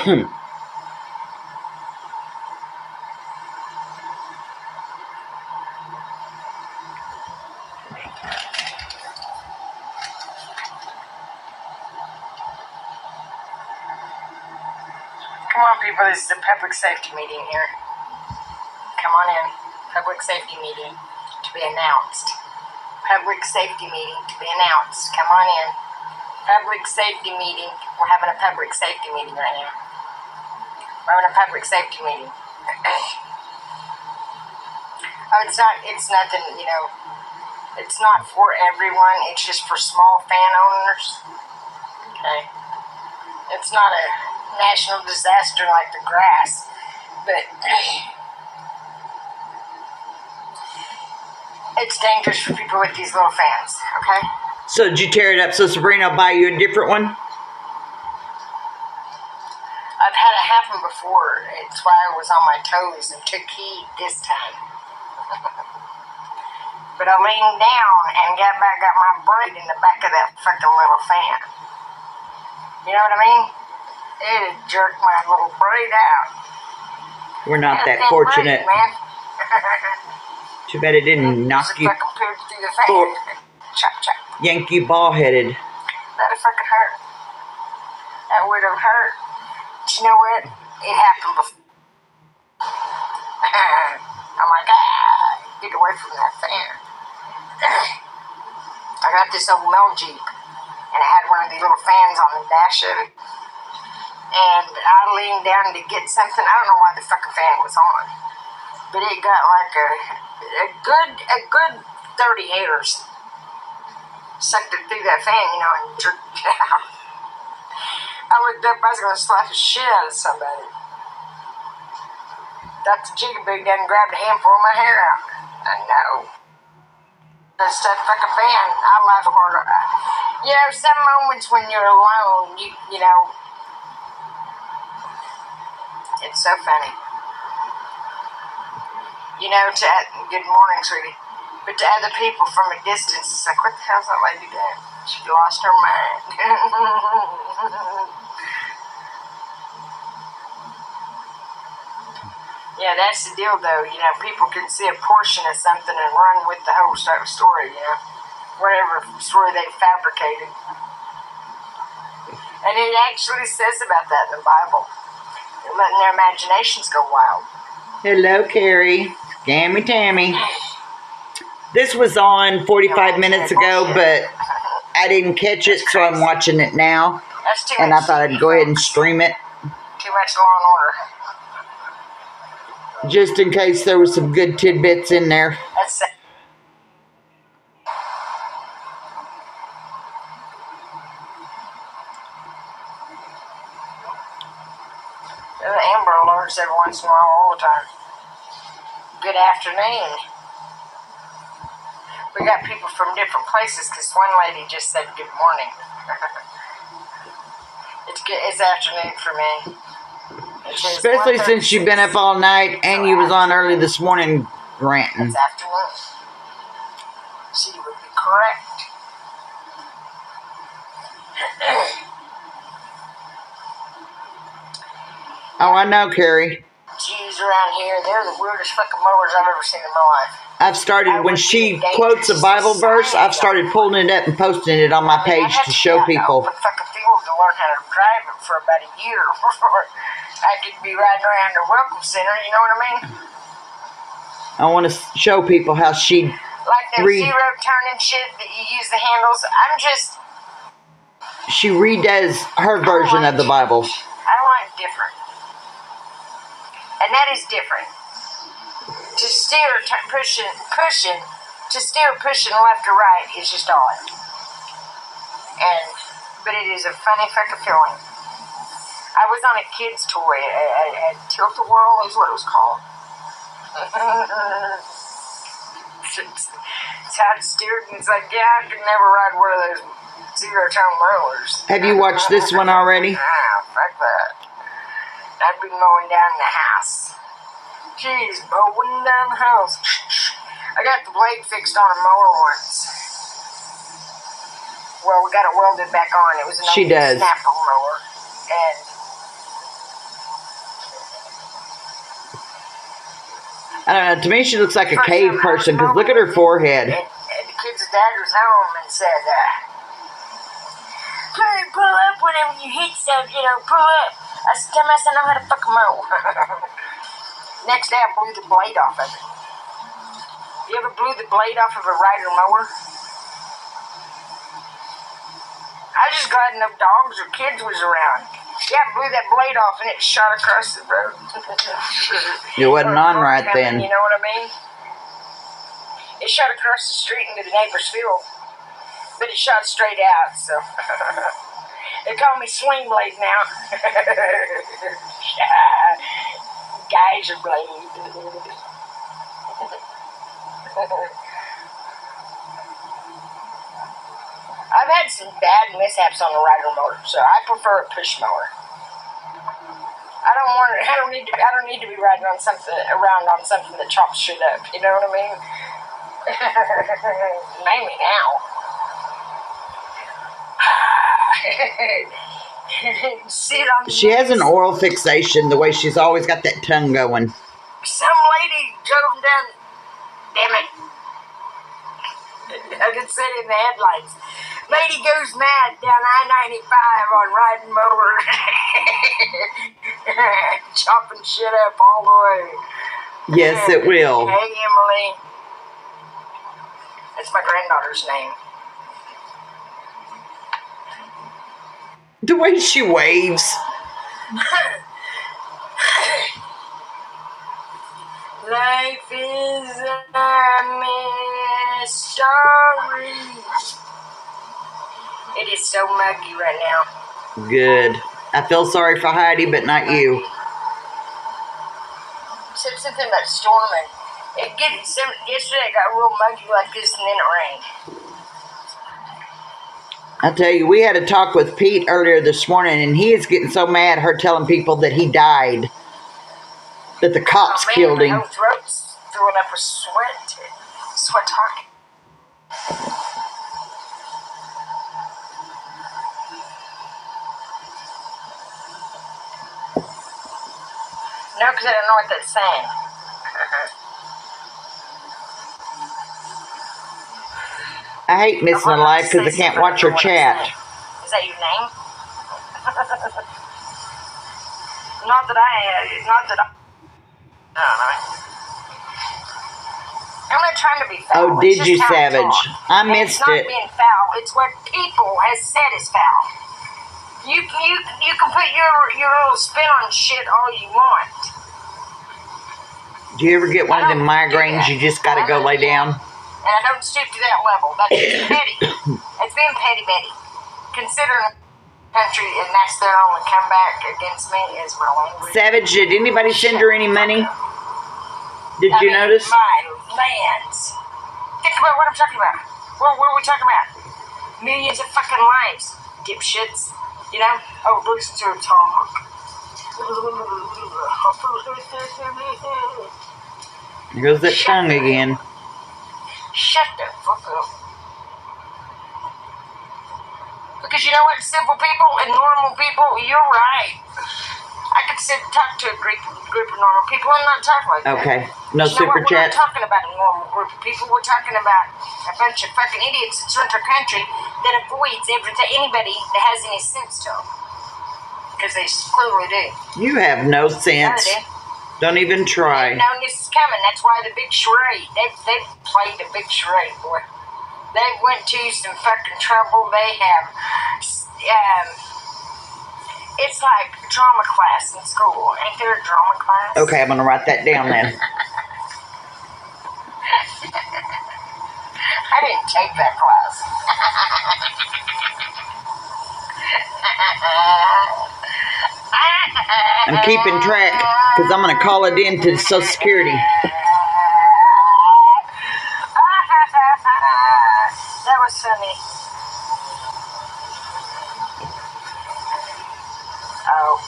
Come on, people, this is a public safety meeting here. Come on in. Public safety meeting to be announced. Public safety meeting to be announced. Come on in. Public safety meeting. We're having a public safety meeting right now. We're having a public safety meeting. Oh, it's nothing, you know, it's not for everyone. It's just for small fan owners. Okay. It's not a national disaster like the grass, but it's dangerous for people with these little fans, okay? So did you tear it up so Sabrina will buy you a different one? I've had it happen before. It's why I was on my toes and took heed this time. But I leaned down and got my braid in the back of that fucking little fan. You know what I mean? It jerked my little braid out. We're not that fortunate. Braid, man. Too bad it didn't knock you, through the fan. Chop, chop. yank you ball-headed. That'd fucking hurt. That would have hurt. But you know what? It happened before. I'm like, get away from that fan. I got this old Mel Jeep, and it had one of these little fans on the dash of it. And I leaned down to get something. I don't know why the fucking fan was on, but it got like a good 30 hairs. Sucked it through that fan, you know, and jerked it out. I looked up. I was gonna slap the shit out of somebody. Dr. Jigaboo done grabbed a handful of my hair out. I know. That's that fucking fan. I laugh hard. You know, some moments when you're alone, you know, it's so funny. You know, good morning, sweetie. But to other people from a distance, it's like, what the hell's that lady doing? She lost her mind. Yeah, that's the deal, though. You know, people can see a portion of something and run with the whole story, you know, whatever story they fabricated. And it actually says about that in the Bible. They're letting their imaginations go wild. Hello, Carrie. Scammy Tammy. This was on 45 minutes ago, but I didn't catch it, so I'm watching it now. That's too And much I thought I'd go ahead and stream it. Too much Law and Order. Just in case there was some good tidbits in there. That's it. There are Amber Alerts every once in a while, all the time. Good afternoon. We got people from different places because one lady just said good morning. It's afternoon for me. Especially since you've been up all night and you was on early this morning ranting. It's afternoon. She would be correct. Oh, I know, Carrie. Jews around here, they're the weirdest fucking mowers I've ever seen in my life. I've started, when she quotes a Bible verse, I've started pulling it up and posting it on my page to show people. I fucking field to learn how to drive it for about a year before I could be riding around the Welcome Center, you know what I mean? I want to show people how she like the zero turning shit that you use the handles. She redoes her version of the Bible. I like different. And that is different. To steer, pushing left or right is just odd. But it is a funny fucking feeling. I was on a kid's toy, a tilt-a-whirl is what it was called. It's how it steered, and it's like, yeah, I could never ride one of those zero-turn rollers. Have you watched this one already? Fuck that. I'd be mowing down the house. She's mowing down the house. I got the blade fixed on a mower once. Well, we got it welded back on. It was an old snapper mower. And I don't know. To me, she looks like a cave person because look at her forehead. And the kid's dad was home and said, "Hey, pull up whenever you hit stuff, you know, pull up." I said, "Dumbass, I know how to fuck mow." Next day, I blew the blade off of it. You ever blew the blade off of a rider mower? I was just glad no dogs or kids was around. Yeah, I blew that blade off and it shot across the road. You wasn't on right then. You know what I mean? It shot across the street into the neighbor's field. But it shot straight out, so. They call me Swing Blade now. Geyser Blade. I've had some bad mishaps on the rider mower, so I prefer a push mower. I don't need to be riding on something that chops shit up. You know what I mean? Maybe now. Sit on. She has an oral fixation. The way she's always got that tongue going. Some lady drove down. Damn it! I could see it in the headlights. Lady goes mad down I-95 on riding mower. Chopping shit up all the way. Yes, it will. Hey, Emily. That's my granddaughter's name. The way she waves. Life is a mystery. It is so muggy right now. Good. I feel sorry for Heidi, but not you. Said something about storming. Yesterday it got real muggy like this and then it rained. I tell you, we had a talk with Pete earlier this morning, and he is getting so mad her telling people that he died. That the cops killed him. My whole throat's filling up with sweat. Sweat talking. No, because I don't know what that's saying. I hate missing a life because I can't watch her chat. Is that your name? Not that I. No. I'm not trying to be foul. Oh, did you, Savage? I missed it. It's not being foul. It's what people has said is foul. You can put your little spin on shit all you want. Do you ever get one of them migraines you just got to go lay down? And I don't stoop to that level. That's just petty. It's being petty, Betty. Considering country, and that's their only comeback against me is my language. Savage, did anybody send her any money? Did you notice? My lands. Think about what I'm talking about. What are we talking about? Millions of fucking lives, dipshits. You know? Oh, listen to her talk. There goes that tongue again. Shut the fuck up. Because you know what, simple people and normal people, you're right. I could talk to a group of normal people and not talk like that. Okay. No you super chat. We're not talking about a normal group of people. We're talking about a bunch of fucking idiots that run our country that avoids anybody that has any sense to them. Because they clearly do. You have no sense. Don't even try. They've known this is coming. That's why the big charade. They've played a big charade, boy. They went to some fucking trouble. They have. It's like drama class in school. Ain't there a drama class? Okay, I'm going to write that down then. I didn't take that class. I'm keeping track because I'm going to call it in to Social Security. That was funny. Oh.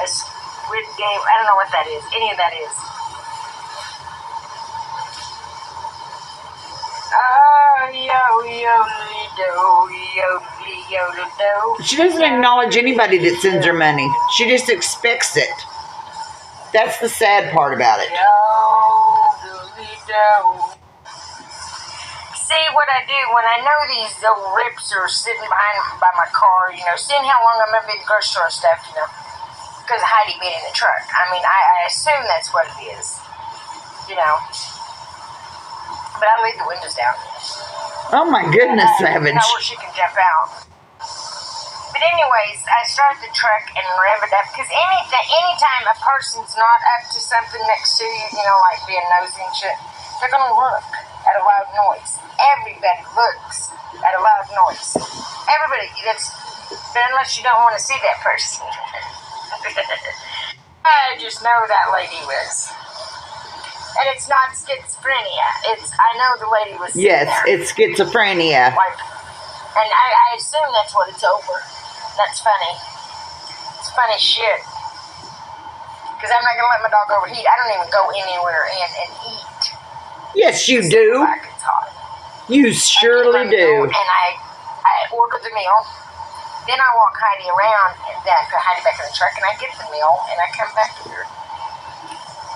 A Squid Game. I don't know what that is. Any of that is. Oh, She doesn't acknowledge anybody that sends her money. She just expects it. That's the sad part about it. See what I do when I know these old rips are sitting by my car, you know, seeing how long I'm going to be at the grocery store and stuff, you know, because of Heidi being in the truck. I mean, I assume that's what it is, you know. But I leave the windows down. Oh my goodness, Savage. You know, where she can jump out. But anyways, I start the truck and rev it up, because anytime a person's not up to something next to you, you know, like being nosy and shit, they're going to look at a loud noise. Everybody looks at a loud noise. Everybody, but unless you don't want to see that person. I just know that lady was. And it's not schizophrenia. I know the lady was. Yes, it's schizophrenia. Like, and I assume that's what it's over. That's funny. It's funny shit. Because I'm not going to let my dog overheat. I don't even go anywhere and eat. Yes, you do. Like it's hot. You surely do. And I order the meal. Then I walk Heidi around, and then I put Heidi back in the truck, and I get the meal, and I come back here.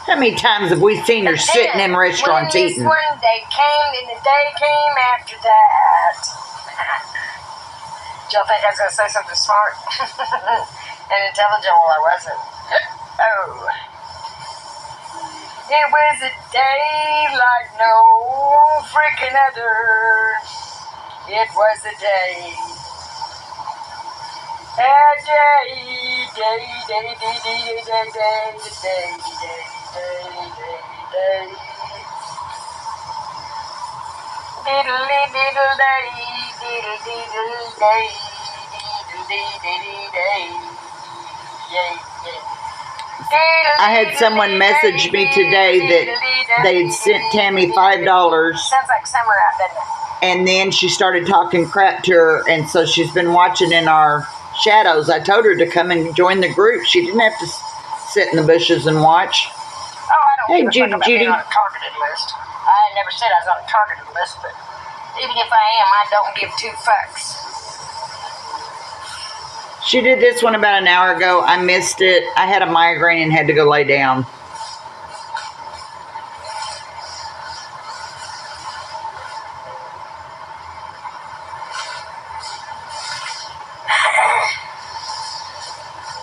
How many times have we seen her sitting in restaurants eating? When the day came after that. Did y'all think I was going to say something smart and intelligent? Well, I wasn't. Oh. It was a day like no freaking other. It was a day. A day. Diddle diddle day, diddle diddle day, diddle diddle day. I had someone message me today that they'd sent Tammy $5. Sounds like summer out, doesn't it? And then she started talking crap to her, and so she's been watching in our shadows. I told her to come and join the group. She didn't have to sit in the bushes and watch. Oh, I don't give a fuck about being on a targeted list. I never said I was on a targeted list, but even if I am, I don't give two fucks. She did this one about an hour ago. I missed it. I had a migraine and had to go lay down.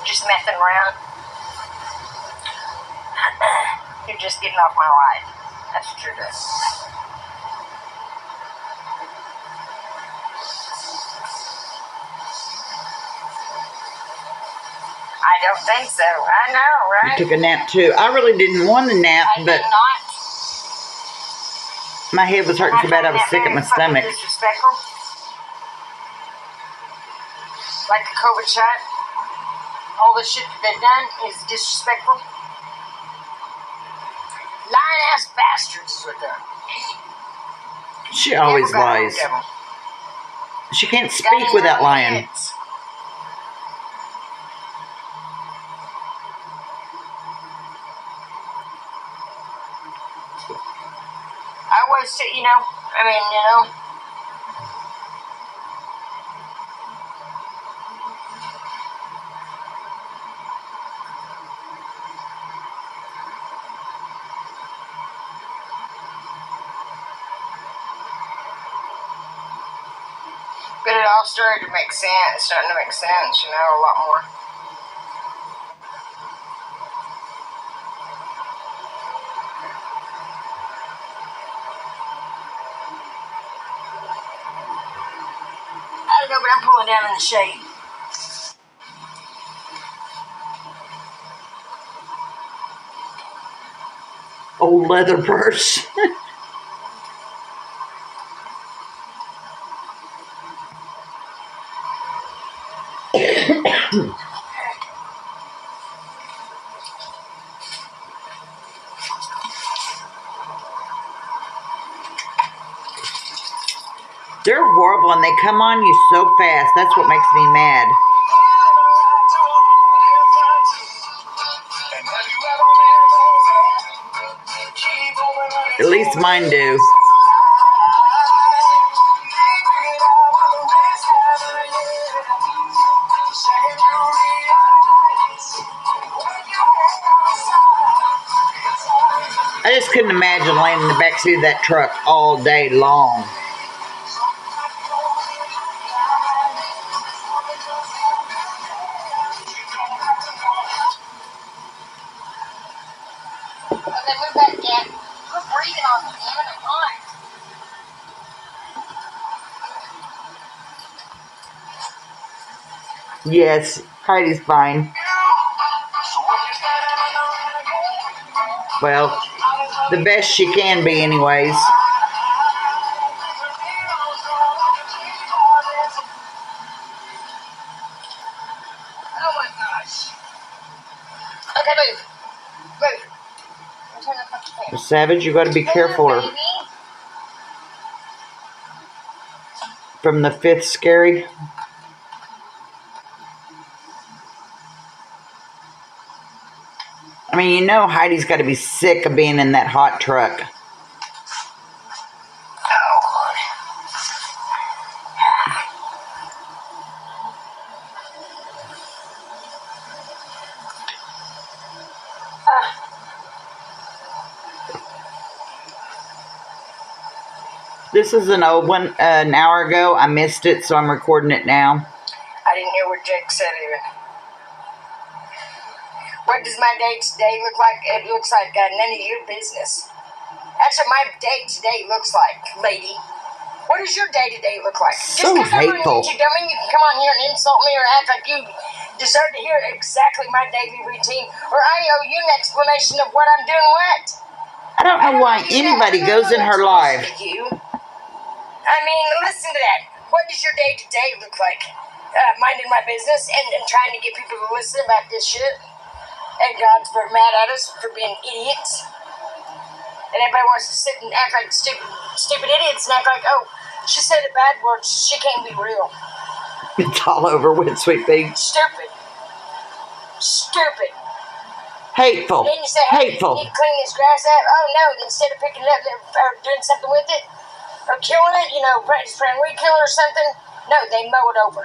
Just messing around. You're just getting off my life. That's what you're doing. I don't think so. I know, right? I took a nap too. I really didn't want a nap, but my head was hurting so bad I was sick at my stomach. Disrespectful. Like the COVID shot. All the shit that they've done is disrespectful. Lying ass bastards is what they're. She always lies. She can't speak without lying. I always say, you know, but it all started to make sense. It's starting to make sense, you know, a lot more. I don't know, but I'm pulling down in the shade. Old leather purse. They're horrible and they come on you so fast. That's what makes me mad. At least mine do. couldn't imagine laying in the backseat of that truck all day long. Okay, move back, Dad. Quit breathing on me, damn it, I'm hot. Yes, Heidi's fine. Well, the best she can be anyways. Oh my gosh. Okay, move. Move. Turn the fucking camera. Savage, you gotta be careful. Or from the fifth scary. I mean, you know Heidi's got to be sick of being in that hot truck. This is an old one, an hour ago. I missed it, so I'm recording it now. I didn't hear what Jake said even. What does my day today look like? It looks like none of your business. That's what my day today looks like, lady. What does your day today look like? So just because I'm on hateful. YouTube, don't mean you can come on here and insult me or act like you deserve to hear exactly my daily routine, or I owe you an explanation of what I'm doing what. I don't know why anybody goes in her live. I mean, listen to that. What does your day-to-day look like? Minding my business and trying to get people to listen about this shit. And God's mad at us for being idiots. And everybody wants to sit and act like stupid idiots and act like, oh, she said a bad word, she can't be real. It's all over with, sweet pea. Stupid. Stupid. Hateful. Then you say, hey, Hateful. you need to clean this grass out. Oh, no, instead of picking it up or doing something with it, or killing it, you know, spraying weed killer or something. No, they mow it over.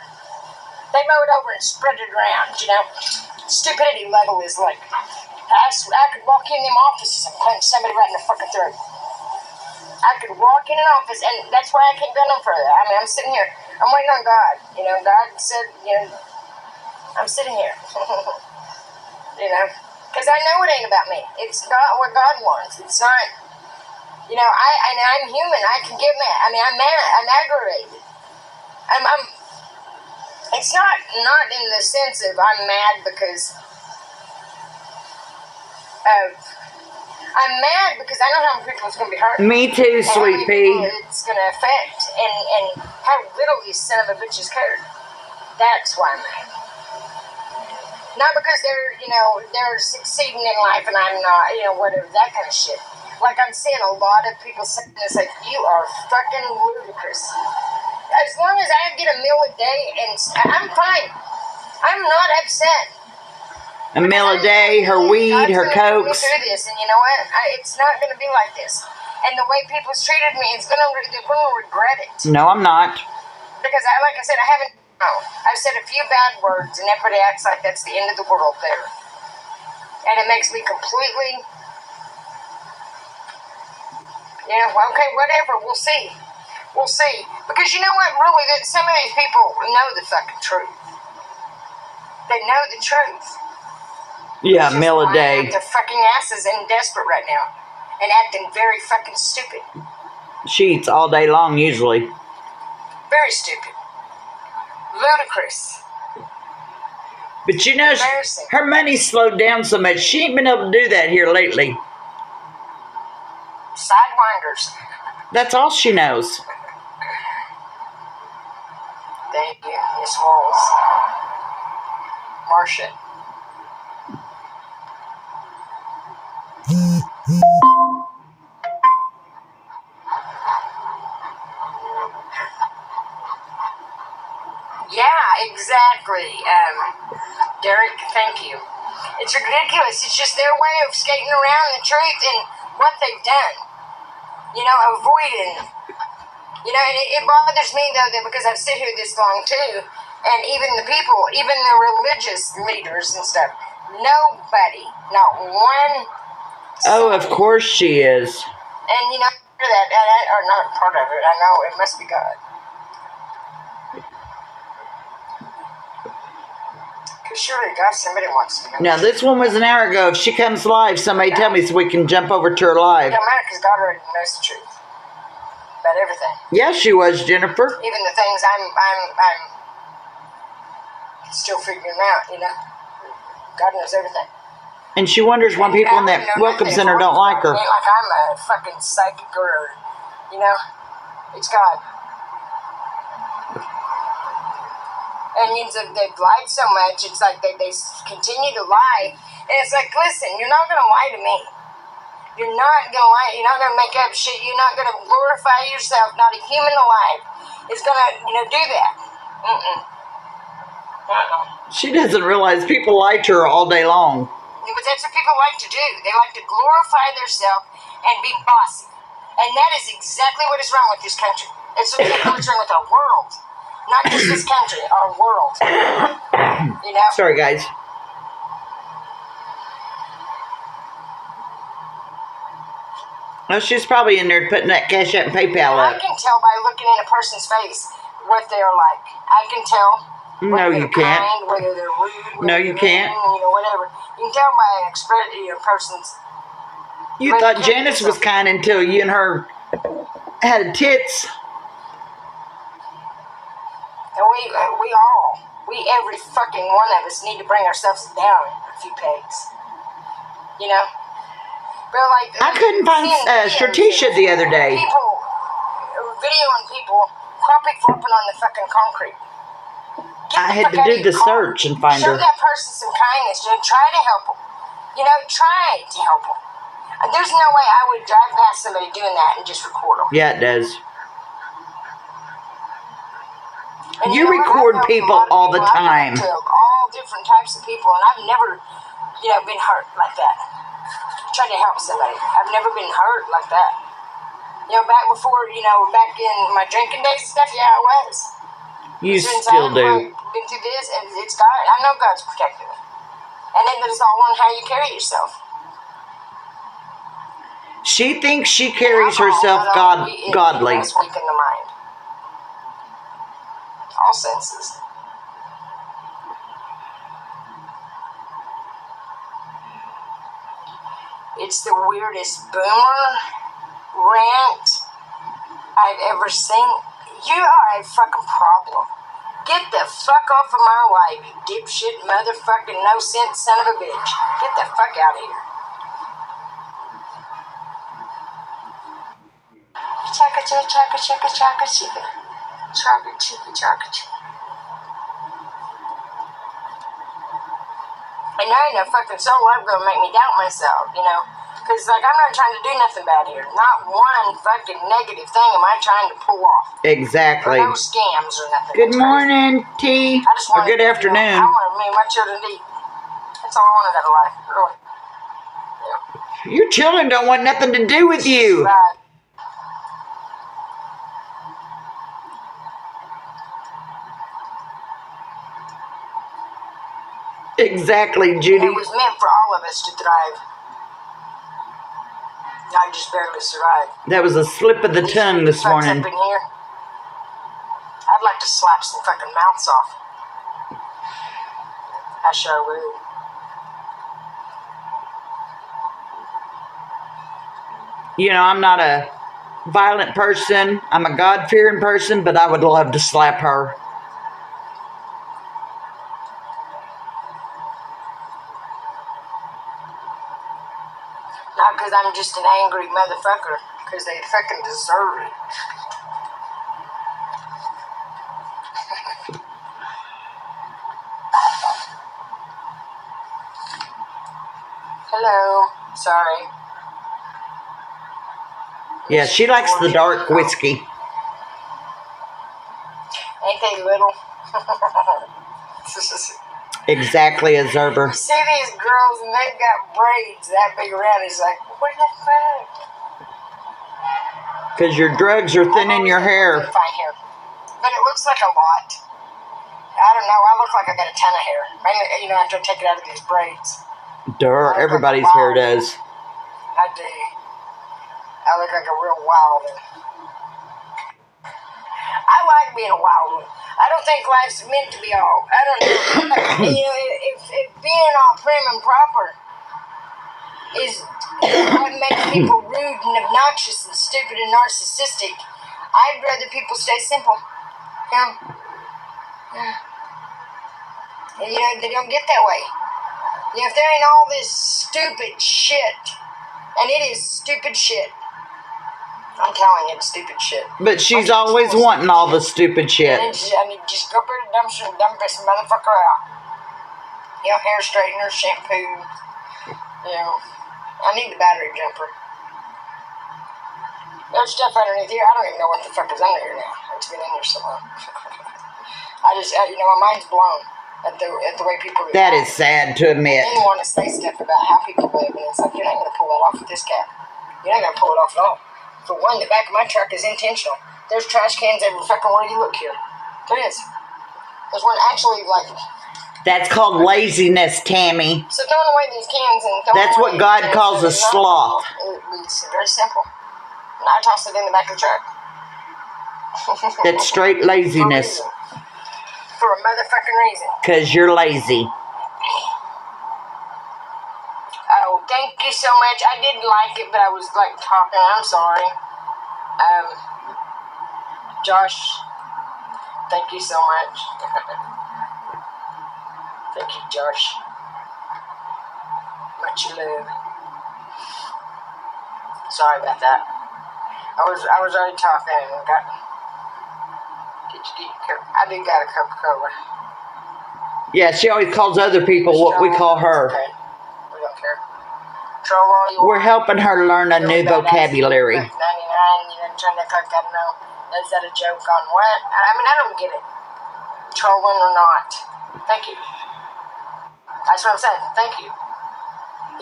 They mow it over and spread it around, you know. Stupidity level is like, I could walk in them offices and punch somebody right in the fucking throat. I could walk in an office, and that's why I can't go no further. I mean, I'm sitting here. I'm waiting on God. You know, God said, you know, I'm sitting here. You know, because I know it ain't about me. It's God, what God wants. It's not. You know, I'm human. I can get mad. I mean, I'm mad. I'm aggravated. It's not in the sense of I'm mad because of. I'm mad because I know how many people it's going to be hurt. Me too, sweet pea. It's going to affect and how little these son of a bitches cared. That's why I'm mad. Not because they're succeeding in life and I'm not, you know, whatever, that kind of shit. Like I'm seeing a lot of people saying this, like, you are fucking ludicrous. As long as I get a meal a day, and I'm fine. I'm not upset. A meal a day, her weed, her cokes. Go through this, and you know what? It's not going to be like this. And the way people's treated me, they're going to regret it. No, I'm not. Because, like I said, I haven't. No, I've said a few bad words, and everybody acts like that's the end of the world there. And it makes me completely. Yeah, well, okay, whatever. We'll see. We'll see. Because you know what? Really, that some of these people know the fucking truth. They know the truth. Yeah, meal a day. They're fucking asses and desperate right now. And acting very fucking stupid. She eats all day long, usually. Very stupid. Ludicrous. But you know, her money's slowed down so much. She ain't been able to do that here lately. Sidewinders. That's all she knows. Thank you, Miss Walls. Marcia. Yeah, exactly. Derek, thank you. It's ridiculous. It's just their way of skating around the truth and what they've done. You know, avoiding. You know, and it bothers me, though, that because I've sit here this long, too, and even the people, even the religious leaders and stuff, nobody, not one Oh, of course she is. And you know that, or not part of it. I know it must be God. Because surely God, somebody wants to know. Now, this one was an hour ago. If she comes live, somebody tell me so we can jump over to her live. It don't matter because God already knows the truth about everything. Yeah, she was, Jennifer. Even the things I'm still figuring out, you know. God knows everything. And she wonders why people in that Welcome Center don't like her. It ain't like I'm a fucking psychic or, you know, it's God. And they've lied so much, it's like they continue to lie. And it's like, listen, you're not going to lie to me. You're not going to lie. You're not going to make up shit. You're not going to glorify yourself. Not a human alive is going to, you know, do that. She doesn't realize people lie to her all day long. Yeah, but that's what people like to do. They like to glorify themselves and be bossy. And that is exactly what is wrong with this country. It's exactly what's wrong with our world. Not just this country, our world. You know? Sorry, guys. Well, she's probably in there putting that Cash App and PayPal I up. can tell by looking in a person's face what they're like. I can tell. No, you can't. Kind, whether they're rude, No, you can't. You know, whatever. You can tell by a person's. You thought Janice was kind until you and her had tits. And every fucking one of us need to bring ourselves down a few pegs. You know? But like, I couldn't find Stratisha the other day. Videoing people flopping on the fucking concrete. I had to do the search and find her. Show that person some kindness. You know, try to help them. You know, try to help them. There's no way I would drive past somebody doing that and just record them. Yeah, it does. And you record people all the time. All different types of people, and I've never, you know, been hurt like that. Trying to help somebody. I've never been hurt like that. You know, back before, you know, back in my drinking days and stuff, yeah, I was. You still do. I've been through this, and it's God. I know God's protecting me. And then there's all on how you carry yourself. She thinks she carries herself godly. It's weak in the mind. All senses. It's the weirdest boomer rant I've ever seen. You are a fucking problem. Get the fuck off of my life, you dipshit motherfucking no sense son of a bitch. Get the fuck out of here. Chaka chaka chaka chaka chaka chaka. Chaka chaka chaka chaka. And there ain't no fucking soul ever gonna make me doubt myself, you know? Because, like, I'm not trying to do nothing bad here. Not one fucking negative thing am I trying to pull off. Exactly. Or no scams or nothing. Good morning, T. Or good afternoon. I wanted me and my children to eat. That's all I wanted out of life, really. Yeah. Your children don't want nothing to do with you. Right. Exactly, Judy. It was meant for all of us to thrive. I just barely survived. That was a slip of the tongue this morning. Up in here. I'd like to slap some fucking mouths off. I sure would. You know, I'm not a violent person. I'm a God-fearing person, but I would love to slap her. Not because I'm just an angry motherfucker, because they fucking deserve it. Hello. Sorry. Yeah, she likes the dark whiskey. Ain't they little? Exactly a Zerber. You see these girls and they've got braids that big around. It's like, what the fuck? Because your drugs are thinning your hair. Fine hair. But it looks like a lot. I don't know. I look like I got a ton of hair. Maybe, you know, after I take it out of these braids. Everybody's hair does. I do. I look like a real wild one. I like being a wild one. I don't think life's meant to be all. I don't know. If being all prim and proper is what makes people rude and obnoxious and stupid and narcissistic, I'd rather people stay simple. They don't get that way. If there ain't all this stupid shit, and it is stupid shit. I'm telling you, it's stupid shit. But she's always wanting all the stupid shit. I mean, just go put a dumpster and dump this motherfucker out. Hair straightener, shampoo. I need the battery jumper. There's stuff underneath here. I don't even know what the fuck is under here now. It's been in there so long. My mind's blown at the way people do. That is sad to admit. I didn't want to say stuff about how people live, and it's like, you're not going to pull that off with this cat. You're not going to pull it off at all. For one, the back of my truck is intentional. There's trash cans every fucking where you look here. There is. There's one actually like... That's called laziness, Tammy. So throwing away these cans and throwing That's what God calls a sloth. It's very simple. And I toss it in the back of the truck. That's straight laziness. For a motherfucking reason. Because you're lazy. Oh, thank you so much. I did like it, but I was like talking. I'm sorry. Josh, thank you so much. Thank you, Josh. Much love. Sorry about that. I was already talking and got. Did you get your cup? I did got a Coca-Cola. Yeah, she always calls other people what we call her. Okay. We don't care. Troll all you We're helping her learn a new vocabulary. 99, trying to click, I don't know. Is that a joke on what? I mean, I don't get it. Trolling or not. Thank you. That's what I'm saying. Thank you.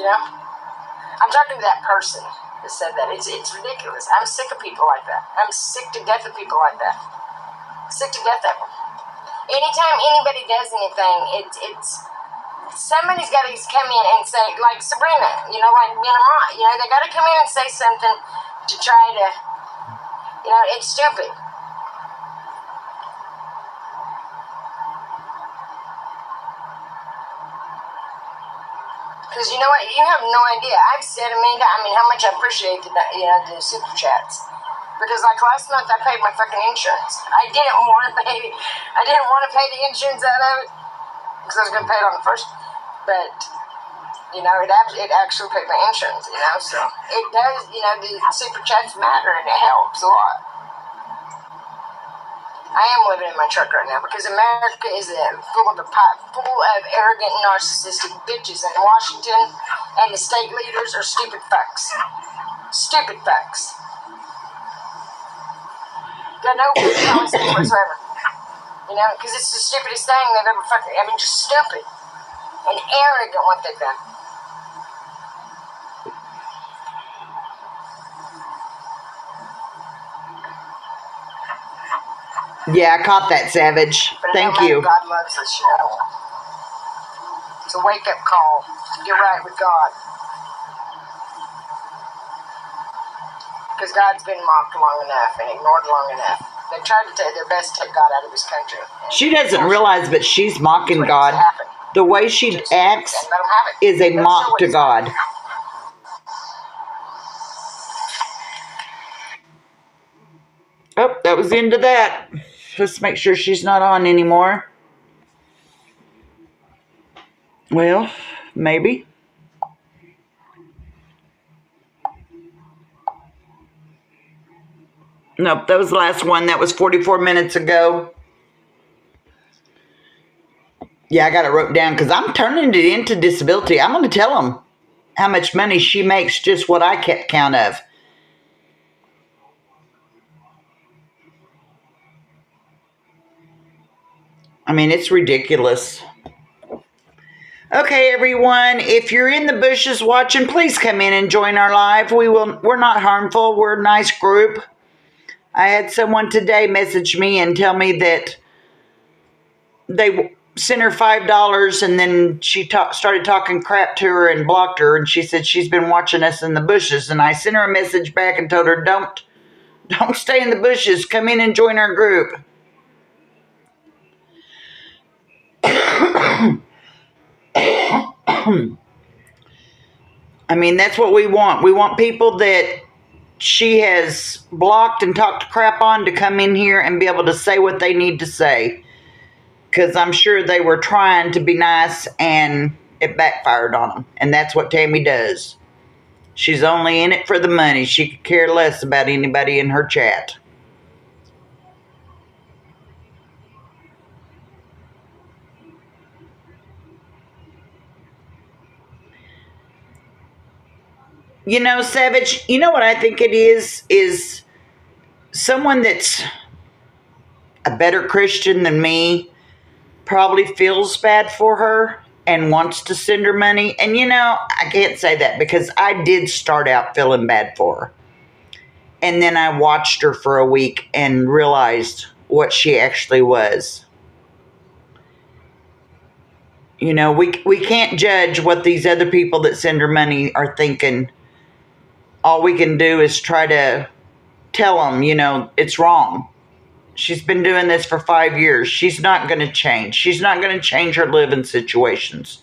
I'm talking to that person that said that. It's ridiculous. I'm sick of people like that. I'm sick to death of people like that. Sick to death of them. Anytime anybody does anything, it's somebody's got to come in and say, like Sabrina, like being a mom, they got to come in and say something to try to, it's stupid. Because you know what? You have no idea. I've said a million times, how much I appreciate the super chats. Because like last month, I paid my fucking insurance. I didn't want to pay the insurance out of it because I was going to pay it on the first. But it actually paid my insurance. So it does. The super chats matter and it helps a lot. I am living in my truck right now because America is full of arrogant, narcissistic bitches, and Washington and the state leaders are stupid fucks. Stupid fucks. Got no policy whatsoever. Because it's the stupidest thing they've ever fucking. Just stupid and arrogant what they've done. Yeah, I caught that, Savage. But Thank you. God loves us, It's a wake-up call. Get right with God. Because God's been mocked long enough and ignored long enough. They tried to take their best to take God out of his country. She doesn't realize, but she's mocking God. The way she acts is a mock to God. Oh, that was the end of that. Let's make sure she's not on anymore. Well, maybe. Nope, that was the last one. That was 44 minutes ago. Yeah, I got it wrote down because I'm turning it into disability. I'm going to tell them how much money she makes, just what I kept count of. It's ridiculous. Okay, everyone, if you're in the bushes watching, please come in and join our live. We're not harmful. We're a nice group. I had someone today message me and tell me that sent her $5, and then she started talking crap to her and blocked her, and she said she's been watching us in the bushes. And I sent her a message back and told her, don't stay in the bushes. Come in and join our group. I mean, that's what we want. We want people that she has blocked and talked crap on to come in here and be able to say what they need to say. Because I'm sure they were trying to be nice and it backfired on them. And that's what Tammy does. She's only in it for the money. She could care less about anybody in her chat. You know, Savage, you know what I think it is someone that's a better Christian than me probably feels bad for her and wants to send her money. And, you know, I can't say that because I did start out feeling bad for her. And then I watched her for a week and realized what she actually was. You know, we can't judge what these other people that send her money are thinking. All we can do is try to tell them, you know, it's wrong. She's been doing this for 5 years. She's not going to change. She's not going to change her living situations.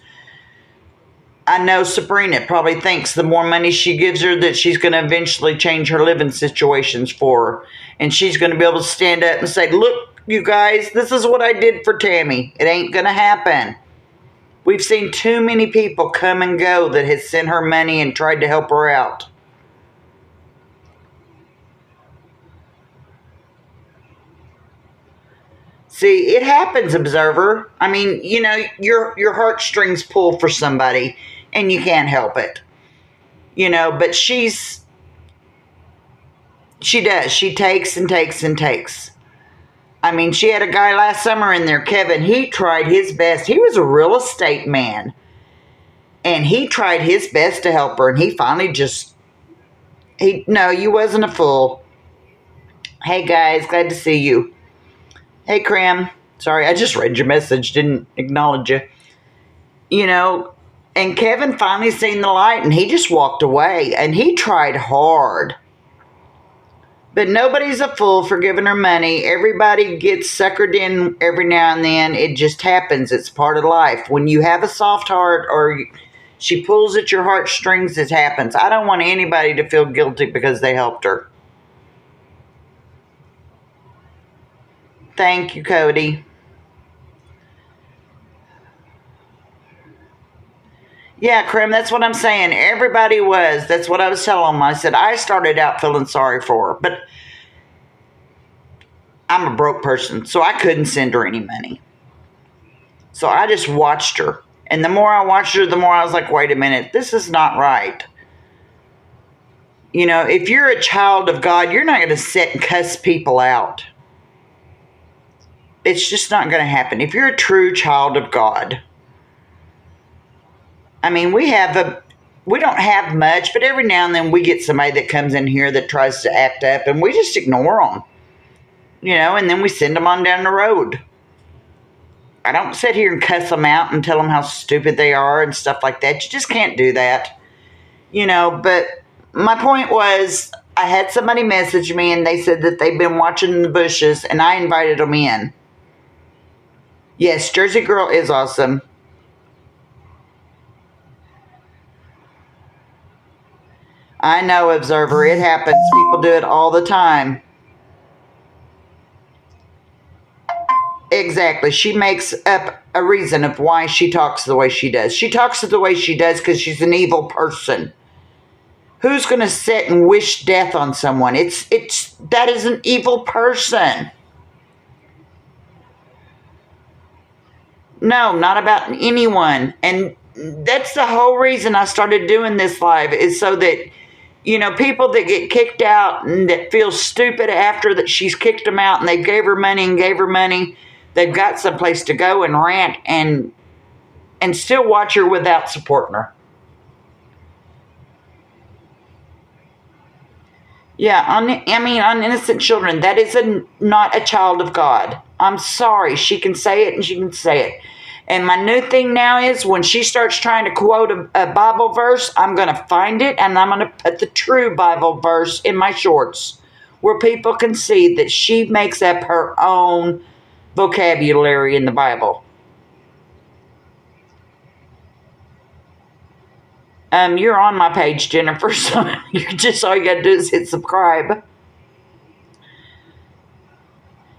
I know Sabrina probably thinks the more money she gives her that she's going to eventually change her living situations for her. And she's going to be able to stand up and say, look, you guys, this is what I did for Tammy. It ain't going to happen. We've seen too many people come and go that has sent her money and tried to help her out. See, it happens, Observer. I mean, you know, your heartstrings pull for somebody, and you can't help it. You know, but she does. She takes and takes and takes. I mean, she had a guy last summer in there, Kevin. He tried his best. He was a real estate man. And he tried his best to help her, and he finally no, you wasn't a fool. Hey, guys, glad to see you. Hey, Cram. Sorry, I just read your message. Didn't acknowledge you. You know, and Kevin finally seen the light, and he just walked away. And he tried hard. But nobody's a fool for giving her money. Everybody gets suckered in every now and then. It just happens. It's part of life. When you have a soft heart or she pulls at your heartstrings, it happens. I don't want anybody to feel guilty because they helped her. Thank you, Cody. Yeah, Krim, that's what I'm saying. Everybody was. That's what I was telling them. I said, I started out feeling sorry for her, but I'm a broke person, so I couldn't send her any money. So I just watched her. And the more I watched her, the more I was like, wait a minute, this is not right. You know, if you're a child of God, you're not going to sit and cuss people out. It's just not going to happen. If you're a true child of God. I mean, we don't have much, but every now and then we get somebody that comes in here that tries to act up, and we just ignore them. You know, and then we send them on down the road. I don't sit here and cuss them out and tell them how stupid they are and stuff like that. You just can't do that. You know, but my point was, I had somebody message me, and they said that they've been watching the bushes, and I invited them in. Yes, Jersey Girl is awesome. I know, Observer. It happens. People do it all the time. Exactly. She makes up a reason of why she talks the way she does. She talks the way she does because she's an evil person. Who's going to sit and wish death on someone? That is an evil person. No, not about anyone. And that's the whole reason I started doing this live, is so that, you know, people that get kicked out and that feel stupid after that she's kicked them out and they gave her money, they've got someplace to go and rant and still watch her without supporting her. Yeah, on innocent children, that is not a child of God. I'm sorry. She can say it and she can say it. And my new thing now is when she starts trying to quote a Bible verse, I'm going to find it and I'm going to put the true Bible verse in my shorts where people can see that she makes up her own vocabulary in the Bible. You're on my page, Jennifer, so all you got to do is hit subscribe.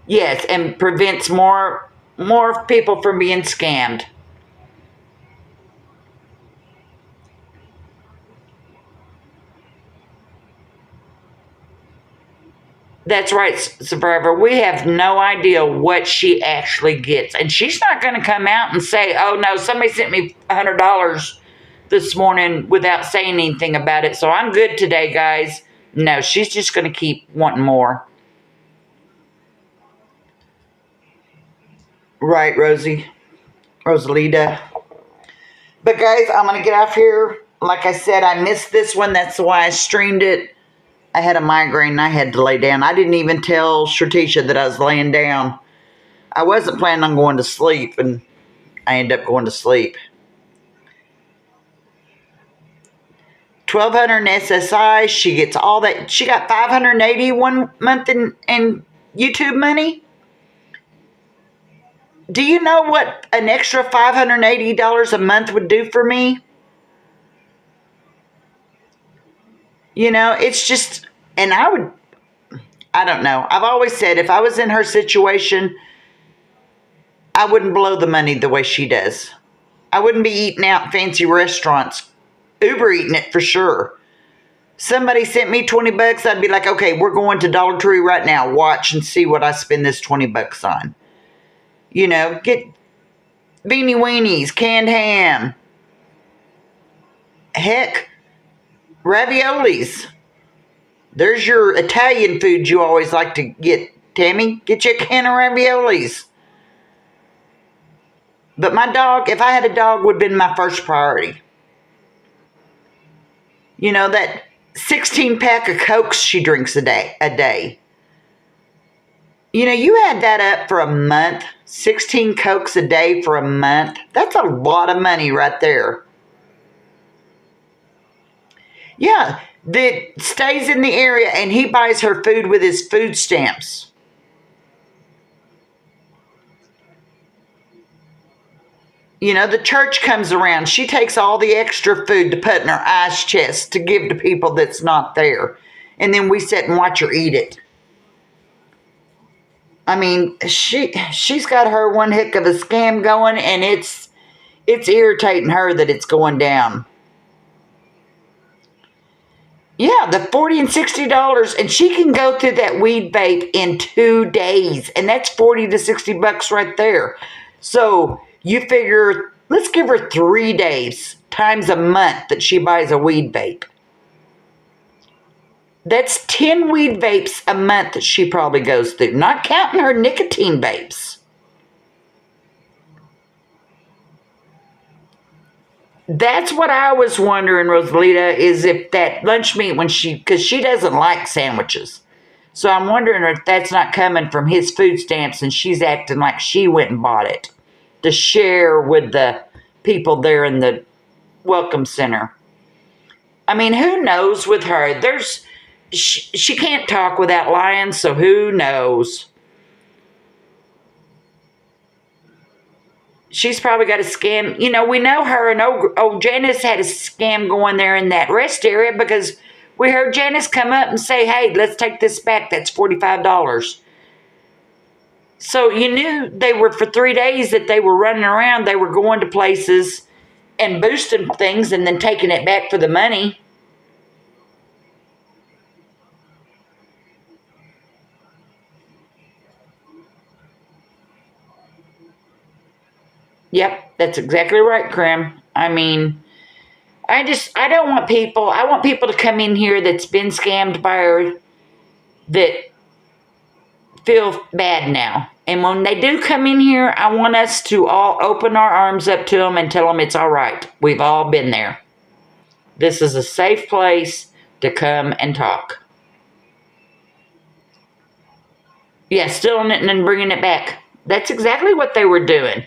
Yes, and prevents more people from being scammed. That's right, Survivor. We have no idea what she actually gets. And she's not going to come out and say, oh, no, somebody sent me $100 this morning without saying anything about it. So I'm good today, guys. No, she's just going to keep wanting more. Right, Rosalita. But, guys, I'm going to get off here. Like I said, I missed this one. That's why I streamed it. I had a migraine and I had to lay down. I didn't even tell Shretisha that I was laying down. I wasn't planning on going to sleep, and I ended up going to sleep. 1,200 in SSI. She gets all that. She got $580 one month in YouTube money. Do you know what an extra $580 a month would do for me? You know, it's just, and I don't know. I've always said if I was in her situation, I wouldn't blow the money the way she does. I wouldn't be eating out in fancy restaurants. Uber eating it for sure. Somebody sent me $20, I'd be like, okay, we're going to Dollar Tree right now. Watch and see what I spend this $20 on. You know, get beanie weenies, canned ham. Heck, raviolis. There's your Italian food you always like to get, Tammy. Get you a can of raviolis. But my dog, if I had a dog, would have been my first priority. You know, that 16-pack of Cokes she drinks a day. You know, you add that up for a month, 16 Cokes a day for a month. That's a lot of money right there. Yeah, that stays in the area and he buys her food with his food stamps. You know, the church comes around. She takes all the extra food to put in her ice chest to give to people that's not there. And then we sit and watch her eat it. I mean, she's got her one heck of a scam going, and it's irritating her that it's going down. Yeah, the $40 and $60, and she can go through that weed vape in 2 days, and that's $40 to $60 right there. So you figure, let's give her 3 days times a month that she buys a weed vape. That's 10 weed vapes a month that she probably goes through, not counting her nicotine vapes. That's what I was wondering, Rosalita, is if that lunch meat, because she doesn't like sandwiches. So I'm wondering if that's not coming from his food stamps and she's acting like she went and bought it to share with the people there in the welcome center. I mean, who knows with her? She can't talk without lying, so who knows? She's probably got a scam. You know, we know her and old Janice had a scam going there in that rest area because we heard Janice come up and say, hey, let's take this back. That's $45. So you knew they were for 3 days that they were running around. They were going to places and boosting things and then taking it back for the money. Yep, that's exactly right, Krim. I mean, I want people to come in here that's been scammed by her that feel bad now. And when they do come in here, I want us to all open our arms up to them and tell them it's all right. We've all been there. This is a safe place to come and talk. Yeah, stealing it and then bringing it back. That's exactly what they were doing.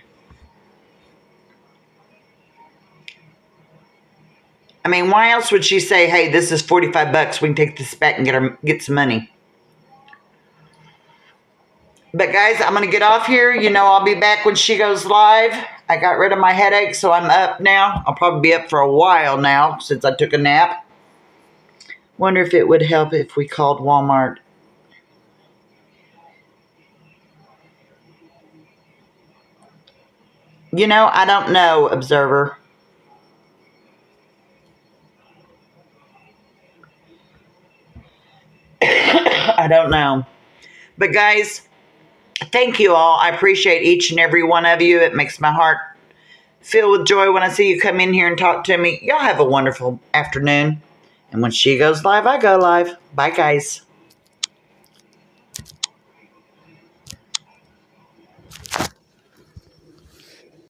I mean, why else would she say, hey, this is $45. We can take this back and get some money. But guys, I'm going to get off here. You know, I'll be back when she goes live. I got rid of my headache, so I'm up now. I'll probably be up for a while now since I took a nap. Wonder if it would help if we called Walmart. You know, I don't know, Observer. I don't know. But guys, thank you all. I appreciate each and every one of you. It makes my heart filled with joy when I see you come in here and talk to me. Y'all have a wonderful afternoon. And when she goes live, I go live. Bye, guys.